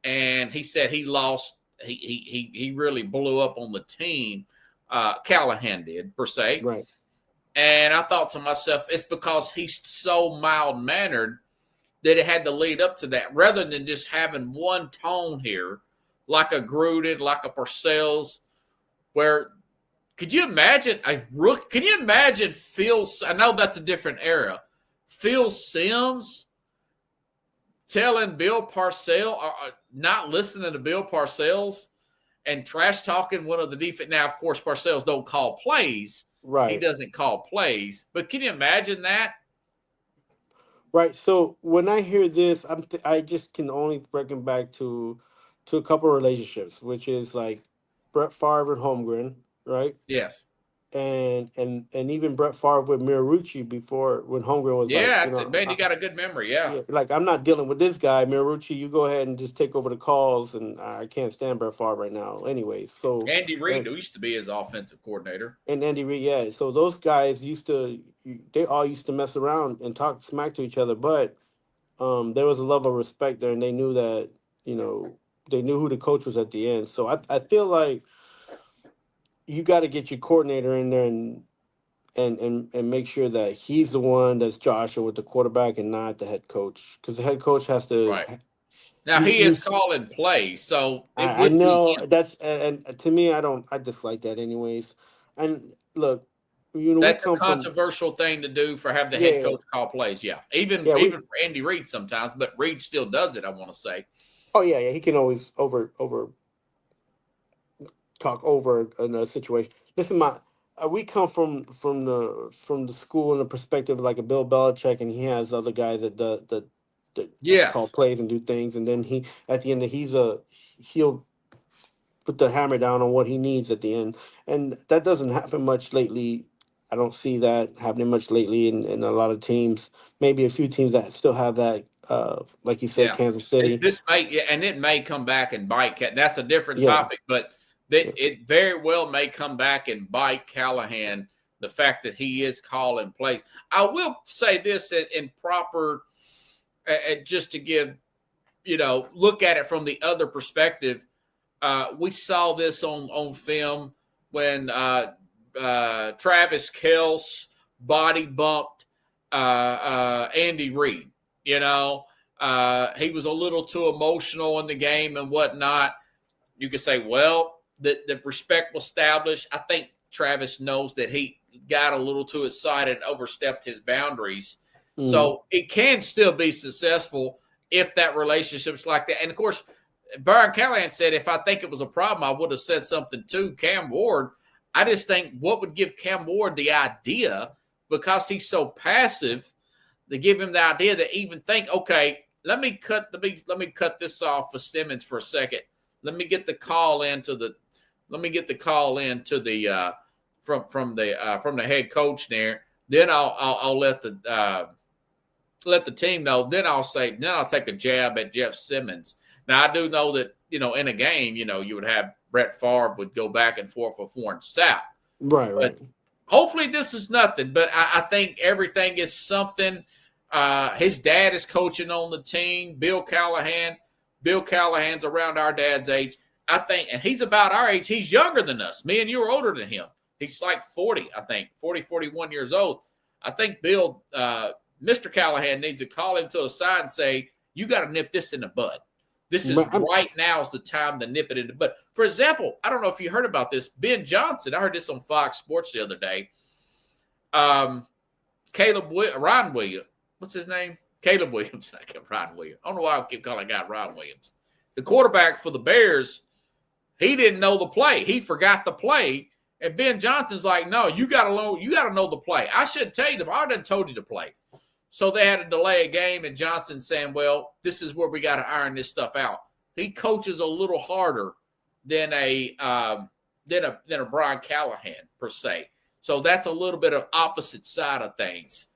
and he said he lost. He really blew up on the team. Callahan did, per se. Right. And I thought to myself, it's because he's so mild-mannered that it had to lead up to that, rather than just having one tone here, like a Gruden, like a Parcells, where could you imagine Can you imagine Phil? I know that's a different era. Phil Simms telling Bill Parcells, or not listening to Bill Parcells and trash talking one of the defense. Now, of course, Parcells don't call plays. Right. He doesn't call plays. But can you imagine that? Right. So when I hear this, I just can only reckon back to a couple of relationships, which is like Brett Favre and Holmgren, right? Yes. And even Brett Favre with Mirarucci before, when Holmgren was man, you got a good memory. Yeah. I'm not dealing with this guy, Mirarucci. You go ahead and just take over the calls, and I can't stand Brett Favre right now. Anyway, so Andy Reid used to be his offensive coordinator. And Andy Reid, yeah. So those guys they all used to mess around and talk smack to each other, but there was a level of respect there, and they knew that they knew who the coach was at the end. So I feel like you got to get your coordinator in there and make sure that he's the one that's Joshua with the quarterback and not the head coach, because the head coach has to. Right. Now he is calling plays, so I know that's, and to me, I dislike that anyways. And look, that's a controversial thing to do for having the head coach call plays. Yeah, even for Andy Reid sometimes, but Reid still does it. I want to say. Oh yeah, he can always over talk over in a situation. Listen, we come from the school and the perspective like a Bill Belichick, and he has other guys that call plays and do things, and then he at the end he'll put the hammer down on what he needs at the end, and that doesn't happen much lately. I don't see that happening much lately in a lot of teams. Maybe a few teams that still have that like you said, Yeah. Kansas City. This may, yeah, and it may come back and bite. That's a different Yeah, topic, but that it very well may come back and bite Callahan. The fact that he is calling plays. I will say this in proper, just to give, look at it from the other perspective. We saw this on film when Travis Kelce body bumped Andy Reid. He was a little too emotional in the game and whatnot. You could say, well, the respect was established. I think Travis knows that he got a little too excited and overstepped his boundaries. So it can still be successful if that relationship's like that. And of course, Brian Callahan said, if I think it was a problem, I would have said something to Cam Ward. I just think what would give Cam Ward the idea, because he's so passive, to give him the idea to even think, okay, let me cut this off for Simmons for a second. Let me get the call into the from the head coach there. Then I'll let the team know. Then I'll take a jab at Jeff Simmons. Now I do know that in a game, you would have Brett Favre would go back and forth with Warren Sapp. Right. Hopefully this is nothing, but I think everything is something. His dad is coaching on the team, Bill Callahan. Bill Callahan's around our dad's age, I think, and he's about our age. He's younger than us. Me and you are older than him. He's like 40, I think, 41 years old. I think Bill, Mr. Callahan needs to call him to the side and say, you got to nip this in the bud. This is right now is the time to nip it in the bud. For example, I don't know if you heard about this. Ben Johnson, I heard this on Fox Sports the other day. Ryan Williams. What's his name? Caleb Williams. Ryan Williams. I don't know why I keep calling that guy Ryan Williams. The quarterback for the Bears, he didn't know the play. He forgot the play. And Ben Johnson's like, no, you got to know the play. I should tell you, I already told you to play. So they had to delay a game, and Johnson saying, well, this is where we got to iron this stuff out. He coaches a little harder than a Brian Callahan, per se. So that's a little bit of opposite side of things.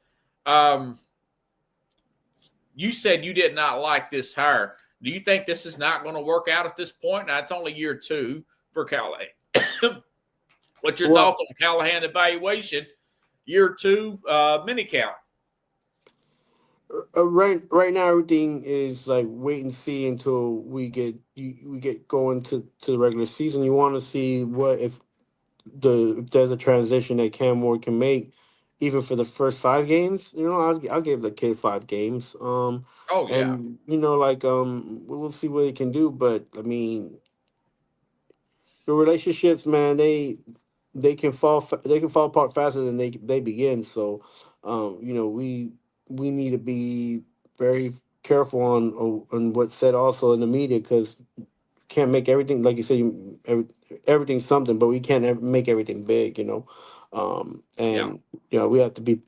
You said you did not like this hire. Do you think this is not going to work out at this point? Now, it's only year 2 for Callahan. What's your thoughts on Callahan evaluation? Year 2 mini count. Right now, everything is like wait and see until we get going to the regular season. You want to see if there's a transition that Cam Ward can make, even for the first 5 games. I'll give the kid 5 games. And we'll see what he can do. But I mean, the relationships, man, they can fall apart faster than they begin. So, we need to be very careful on what's said also in the media, because can't make everything, like you said, everything's something, but we can't make everything big. We have to be.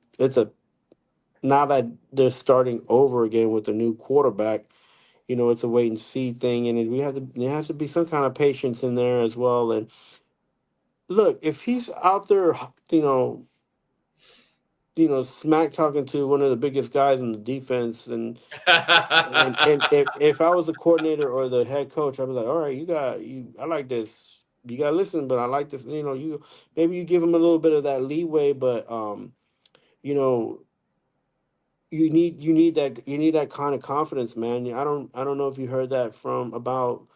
Now that they're starting over again with a new quarterback, it's a wait and see thing, and there has to be some kind of patience in there as well. And look, if he's out there, smack talking to one of the biggest guys in the defense, and if I was the coordinator or the head coach, I'd be like, all right, I like this. You got to listen, but I like this. Maybe you give him a little bit of that leeway, but you need that kind of confidence, man. I don't know if you heard that from about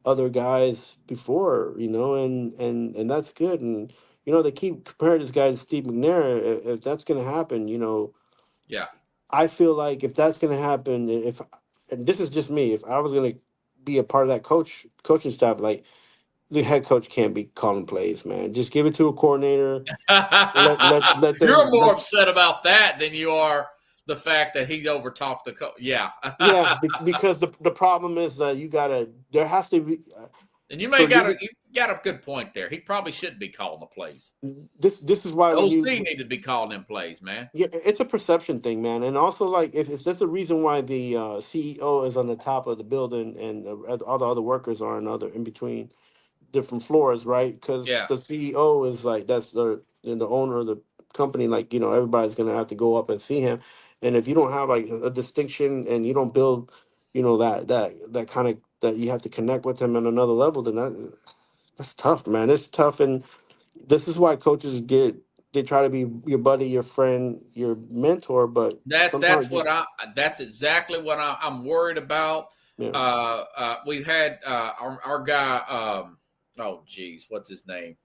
other guys before, and that's good. And they keep comparing this guy to Steve McNair. If that's going to happen, yeah, I feel like if that's going to happen, and this is just me, if I was going to be a part of that coaching staff, like, the head coach can't be calling plays, man. Just give it to a coordinator. You're more upset about that than you are the fact that he overtalked the coach. Yeah. Yeah, because the problem is that there has to be. And you got a good point there. He probably shouldn't be calling the plays. This is why OC need to be calling them plays, man. Yeah, it's a perception thing, man. And also, like, if there's a reason why the CEO is on the top of the building and as all the other workers are in between different floors, right? Because the CEO is like, that's the owner of the company. Like, everybody's gonna have to go up and see him. And if you don't have like a distinction and you don't build, that kind of that you have to connect with them on another level, then that's tough, man. It's tough, and this is why coaches they try to be your buddy, your friend, your mentor, but sometimes That's exactly what I'm worried about. yeah. We've had our guy. Oh, geez, what's his name?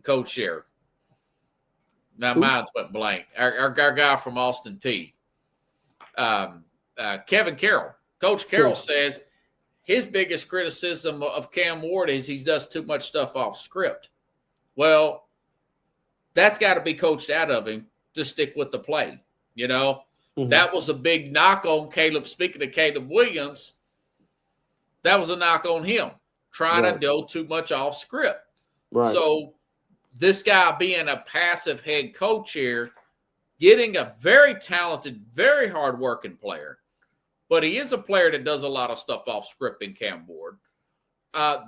Coach Share. Now Who? mine's went blank. Our guy from Austin P. Kevin Carroll. Coach Carroll says his biggest criticism of Cam Ward is he does too much stuff off script. Well, that's got to be coached out of him to stick with the play. That was a big knock on Caleb. Speaking of Caleb Williams, that was a knock on him, trying to go too much off script. Right. So this guy being a passive head coach here, getting a very talented, very hardworking player, but he is a player that does a lot of stuff off script in Cam Ward.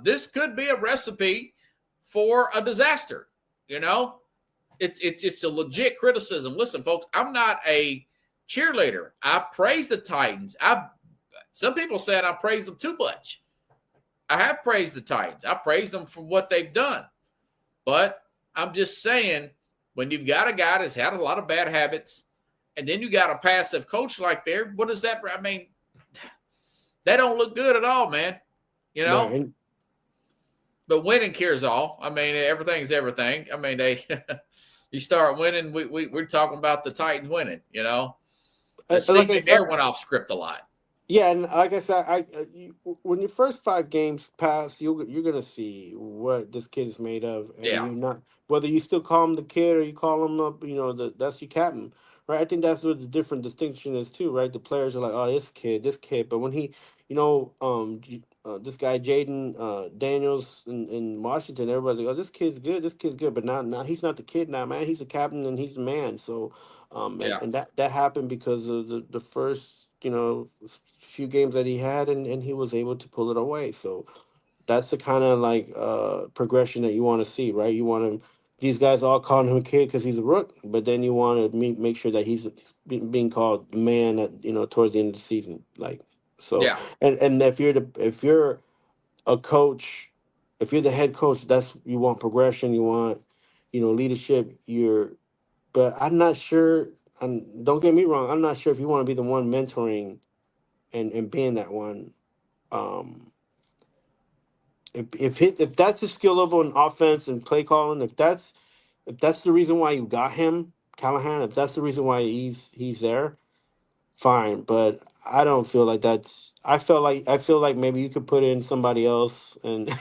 This could be a recipe for a disaster. It's a legit criticism. Listen, folks, I'm not a cheerleader. I praise the Titans. Some people said I praise them too much. I have praised the Titans. I praise them for what they've done. But I'm just saying, when you've got a guy that's had a lot of bad habits, and then you got a passive coach like there, what does that? I mean, that don't look good at all, man. Right. But winning cures all. I mean, everything's everything. I mean, you start winning. We're talking about the Titans winning. Steve McNair went off script a lot. Yeah, and like I said, when your first 5 games pass, you're gonna see what this kid is made of, and you're not whether you still call him the kid or you call him up, that's your captain, right? I think that's what the different distinction is too, right? The players are like, oh, this kid, but when he, this guy Jaden Daniels in Washington, everybody's like, oh, this kid's good, but now he's not the kid now, man. He's the captain and he's the man. So, and that happened because of the first, few games that he had, and he was able to pull it away. So that's the kind of like progression that you want to see, right? You want to these guys all calling him a kid because he's a rook, but then you want to make sure that he's being called man at towards the end of the season, like so. Yeah. And if you're a coach, if you're the head coach, that's you want progression, you want leadership. But I'm not sure. And don't get me wrong, I'm not sure if you want to be the one mentoring and being that one. If that's his skill level in offense and play calling, if that's the reason why you got him, Callahan, if that's the reason why he's there, fine. But I don't feel like that's. I feel like maybe you could put in somebody else and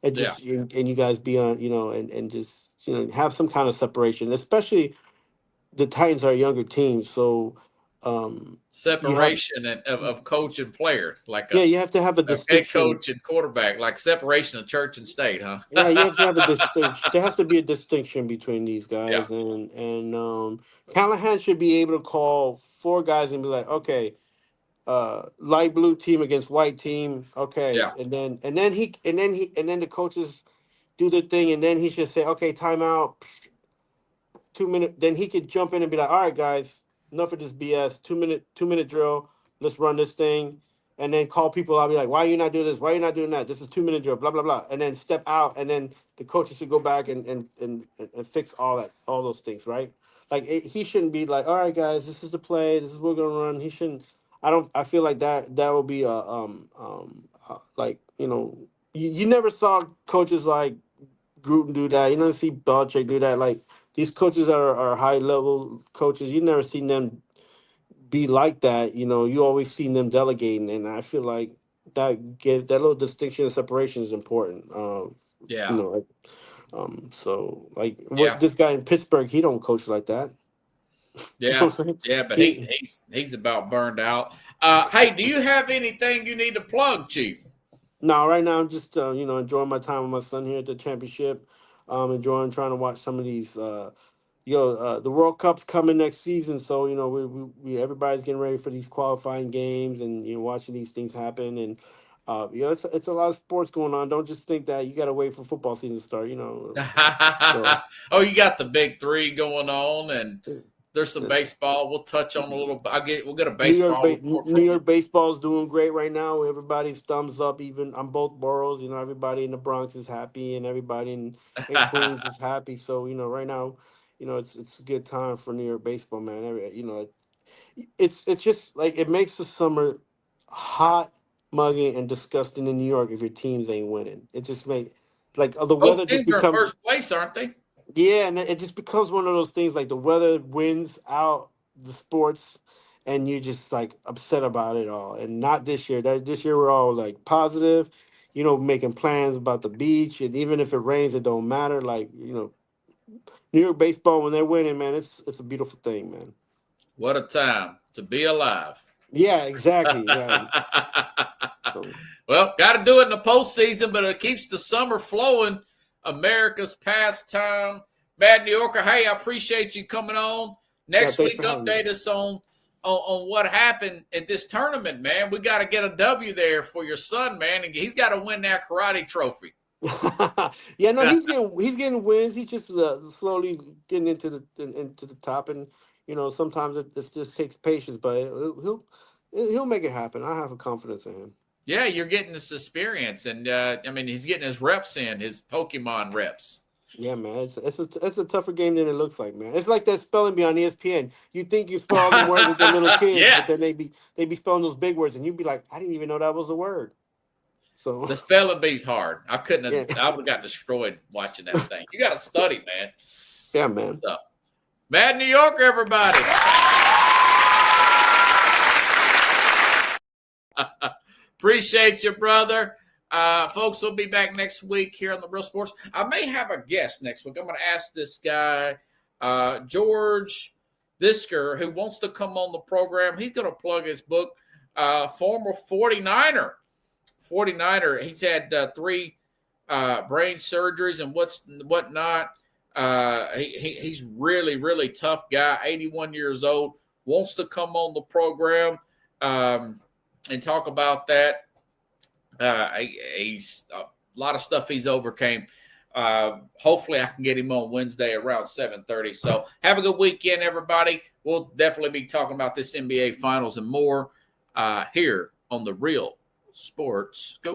and just and you guys be on and just have some kind of separation, especially the Titans are a younger team, so separation of coach and player, like you have to have a distinction. Head coach and quarterback, like separation of church and state, huh? Yeah, you have to have a distinction. There has to be a distinction between these guys, and Callahan should be able to call 4 guys and be like, okay, light blue team against white team, okay, and then the coaches do their thing, and then he should say, okay, timeout. 2 minute, then he could jump in and be like, all right, guys, enough of this BS. 2 minute drill. Let's run this thing. And then call people. I'll be like, why are you not doing this? Why are you not doing that? This is 2 minute drill, blah, blah, blah. And then step out. And then the coaches should go back and fix all those things, right? Like he shouldn't be like, all right, guys, this is the play. This is what we're gonna run. He shouldn't. I feel like that will be like, you never saw coaches like Gruden do that. You never see Belichick do that. Like, these coaches are high level coaches. You never seen them be like that. You always seen them delegating, and I feel like that little distinction and separation is important. So like this guy in Pittsburgh, he don't coach like that. Yeah, but he's about burned out. Hey, do you have anything you need to plug, Chief? No, right now I'm just enjoying my time with my son here at the championship. Enjoying trying to watch some of these. The World Cup's coming next season, so we everybody's getting ready for these qualifying games and watching these things happen. And it's a lot of sports going on. Don't just think that you got to wait for football season to start. So. Oh, you got the big 3 going on, and There's some baseball. We'll touch on a little. We'll get a baseball report New York baseball is doing great right now. Everybody's thumbs up, even on both boroughs. Everybody in the Bronx is happy, and everybody in Queens is happy. So right now, it's a good time for New York baseball, man. It's just like it makes the summer hot, muggy, and disgusting in New York if your teams ain't winning. It just makes the weather just teams are in becomes first place, aren't they? Yeah, and it just becomes one of those things like the weather wins out the sports, and you're just like upset about it all. And not this year. This year we're all like positive, making plans about the beach, and even if it rains, it don't matter. New York baseball when they're winning, man, it's a beautiful thing, man. What a time to be alive. Yeah, exactly. Yeah. Well, got to do it in the postseason, but it keeps the summer flowing. America's pastime. Mad New Yorker, hey, I appreciate you coming on. Next week, update us on what happened at this tournament, man. We got to get a W there for your son, man, and he's got to win that karate trophy. Yeah, no, he's getting wins. He's just slowly getting into the top, and sometimes it just takes patience, but he'll make it happen. I have a confidence in him. Yeah, you're getting this experience, and he's getting his reps in, his Pokemon reps. Yeah, man, it's a tougher game than it looks like, man. It's like that spelling bee on ESPN. You think you spell all the words with the little kids, yeah. But then they be spelling those big words, and you'd be like, I didn't even know that was a word. So the spelling bee's hard. I couldn't have. Yeah. I would have got destroyed watching that thing. You got to study, man. Yeah, man. So, Mad New Yorker, everybody. Appreciate you, brother. Folks, we'll be back next week here on the Real Sports. I may have a guest next week. I'm going to ask this guy, George Visker, who wants to come on the program. He's going to plug his book, former 49er. 49er. He's had 3 brain surgeries and whatnot. He's really, really tough guy, 81 years old, wants to come on the program and talk about that. He's a lot of stuff he's overcame. Hopefully I can get him on Wednesday around 7:30. So have a good weekend, everybody. We'll definitely be talking about this NBA Finals and more here on the Real Sports Go.